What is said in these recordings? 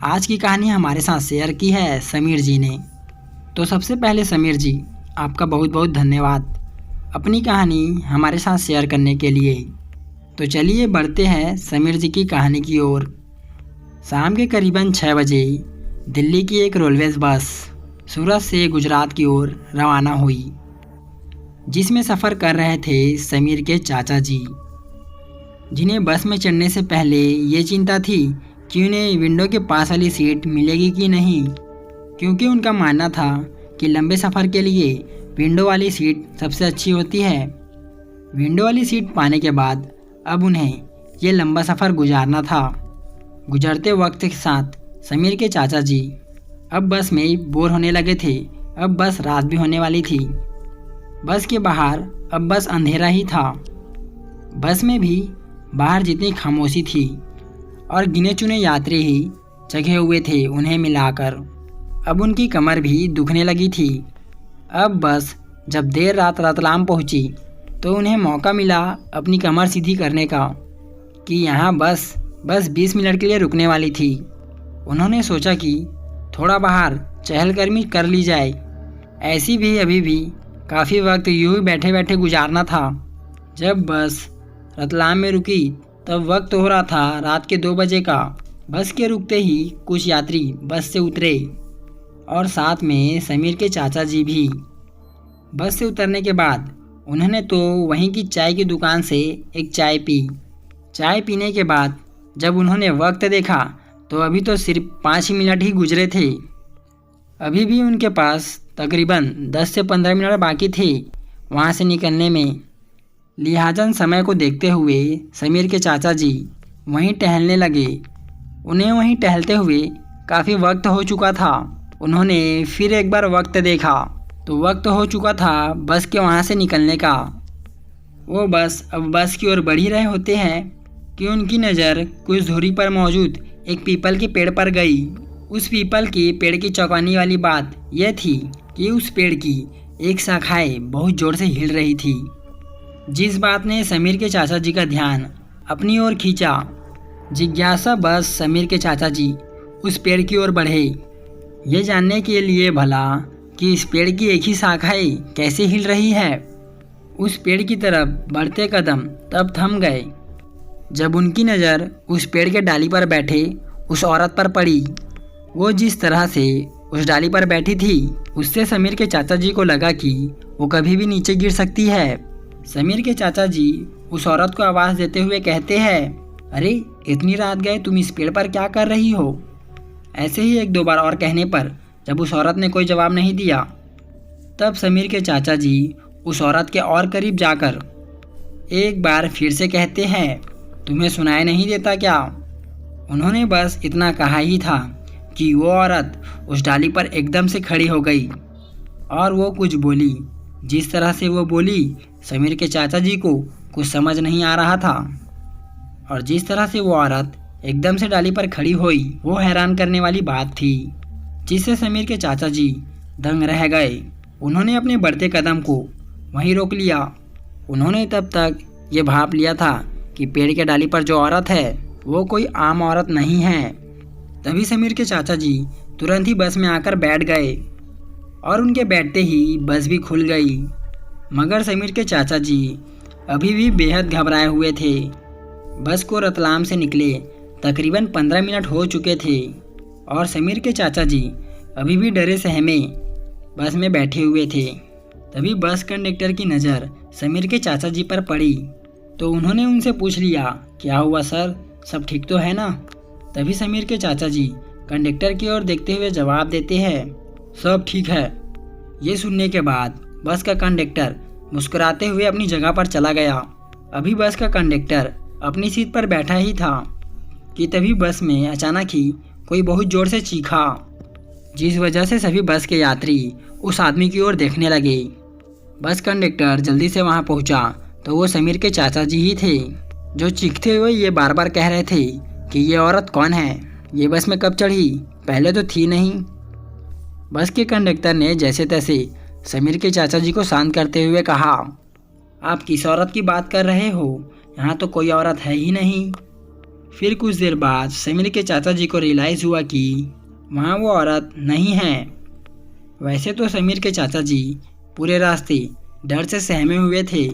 आज की कहानी हमारे साथ शेयर की है समीर जी ने। तो सबसे पहले समीर जी, आपका बहुत बहुत धन्यवाद अपनी कहानी हमारे साथ शेयर करने के लिए। तो चलिए बढ़ते हैं समीर जी की कहानी की ओर। शाम के करीबन 6 बजे दिल्ली की एक रोडवेज बस सूरत से गुजरात की ओर रवाना हुई, जिसमें सफ़र कर रहे थे समीर के चाचा जी, जिन्हें बस में चढ़ने से पहले ये चिंता थी कि उन्हें विंडो के पास वाली सीट मिलेगी कि नहीं, क्योंकि उनका मानना था कि लंबे सफ़र के लिए विंडो वाली सीट सबसे अच्छी होती है। विंडो वाली सीट पाने के बाद अब उन्हें ये लंबा सफ़र गुजारना था। गुजरते वक्त के साथ समीर के चाचा जी अब बस में बोर होने लगे थे। अब बस रात भी होने वाली थी। बस के बाहर अब बस अंधेरा ही था। बस में भी बाहर जितनी खामोशी थी और गिने चुने यात्री ही जगे हुए थे, उन्हें मिलाकर अब उनकी कमर भी दुखने लगी थी। अब बस जब देर रात रतलाम पहुंची तो उन्हें मौका मिला अपनी कमर सीधी करने का कि यहाँ बस 20 मिनट के लिए रुकने वाली थी। उन्होंने सोचा कि थोड़ा बाहर चहलकदमी कर ली जाए। ऐसी भी अभी भी काफ़ी वक्त यूँ ही बैठे बैठे गुजारना था। जब बस रतलाम में रुकी तब वक्त हो रहा था रात के 2 बजे का। बस के रुकते ही कुछ यात्री बस से उतरे और साथ में समीर के चाचा जी भी। बस से उतरने के बाद उन्होंने तो वहीं की चाय की दुकान से एक चाय पी। चाय पीने के बाद जब उन्होंने वक्त देखा तो अभी तो सिर्फ 5 मिनट ही गुजरे थे। अभी भी उनके पास तकरीबन 10 से 15 मिनट बाकी थे वहाँ से निकलने में। लिहाजन समय को देखते हुए समीर के चाचा जी वहीं टहलने लगे। उन्हें वहीं टहलते हुए काफ़ी वक्त हो चुका था। उन्होंने फिर एक बार वक्त देखा तो वक्त हो चुका था बस के वहाँ से निकलने का। वो बस अब बस की ओर बढ़ ही रहे होते हैं कि उनकी नज़र कुछ दूरी पर मौजूद एक पीपल के पेड़ पर गई। उस पीपल के पेड़ की चौंकाने वाली बात यह थी कि उस पेड़ की एक शाखाएं बहुत ज़ोर से हिल रही थी, जिस बात ने समीर के चाचा जी का ध्यान अपनी ओर खींचा। जिज्ञासा बस समीर के चाचा जी उस पेड़ की ओर बढ़े, ये जानने के लिए भला कि इस पेड़ की एक ही शाखाएं कैसे हिल रही है। उस पेड़ की तरफ बढ़ते कदम तब थम गए जब उनकी नज़र उस पेड़ के डाली पर बैठे उस औरत पर पड़ी। वो जिस तरह से उस डाली पर बैठी थी उससे समीर के चाचा जी को लगा कि वो कभी भी नीचे गिर सकती है। समीर के चाचा जी उस औरत को आवाज़ देते हुए कहते हैं, अरे इतनी रात गए तुम इस पेड़ पर क्या कर रही हो। ऐसे ही 1-2 बार और कहने पर जब उस औरत ने कोई जवाब नहीं दिया तब समीर के चाचा जी उस औरत के और करीब जाकर एक बार फिर से कहते हैं, तुम्हें सुनाई नहीं देता क्या। उन्होंने बस इतना कहा ही था कि वो औरत उस डाली पर एकदम से खड़ी हो गई और वो कुछ बोली। जिस तरह से वो बोली समीर के चाचा जी को कुछ समझ नहीं आ रहा था, और जिस तरह से वो औरत एकदम से डाली पर खड़ी हुई वो हैरान करने वाली बात थी, जिससे समीर के चाचा जी दंग रह गए। उन्होंने अपने बढ़ते कदम को वहीं रोक लिया। उन्होंने तब तक ये भाप लिया था कि पेड़ के डाली पर जो औरत है वो कोई आम औरत नहीं है। तभी समीर के चाचा जी तुरंत ही बस में आकर बैठ गए और उनके बैठते ही बस भी खुल गई। मगर समीर के चाचा जी अभी भी बेहद घबराए हुए थे। बस को रतलाम से निकले तकरीबन 15 मिनट हो चुके थे और समीर के चाचा जी अभी भी डरे सहमे बस में बैठे हुए थे। तभी बस कंडक्टर की नज़र समीर के चाचा जी पर पड़ी तो उन्होंने उनसे पूछ लिया, क्या हुआ सर, सब ठीक तो है ना। तभी समीर के चाचा जी कंडक्टर की ओर देखते हुए जवाब देते हैं, सब ठीक है। ये सुनने के बाद बस का कंडक्टर मुस्कुराते हुए अपनी जगह पर चला गया। अभी बस का कंडक्टर अपनी सीट पर बैठा ही था कि तभी बस में अचानक ही कोई बहुत ज़ोर से चीखा, जिस वजह से सभी बस के यात्री उस आदमी की ओर देखने लगे। बस कंडक्टर जल्दी से वहां पहुंचा तो वो समीर के चाचा जी ही थे, जो चीखते हुए ये बार बार कह रहे थे कि ये औरत कौन है, ये बस में कब चढ़ी, पहले तो थी नहीं। बस के कंडक्टर ने जैसे तैसे समीर के चाचा जी को शांत करते हुए कहा, आप किस औरत की बात कर रहे हो, यहाँ तो कोई औरत है ही नहीं। फिर कुछ देर बाद समीर के चाचा जी को रियलाइज़ हुआ कि वहाँ वो औरत नहीं है। वैसे तो समीर के चाचा जी पूरे रास्ते डर से सहमे हुए थे,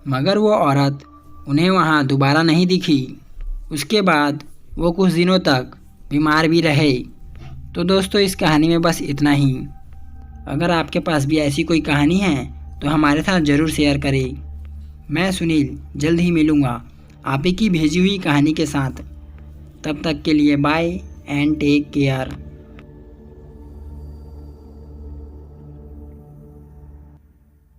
मगर वो औरत उन्हें वहाँ दोबारा नहीं दिखी। उसके बाद वो कुछ दिनों तक बीमार भी रहे। तो दोस्तों, इस कहानी में बस इतना ही। अगर आपके पास भी ऐसी कोई कहानी है तो हमारे साथ ज़रूर शेयर करें। मैं सुनील जल्द ही मिलूँगा आप ही की भेजी हुई कहानी के साथ। तब तक के लिए बाय एंड टेक केयर।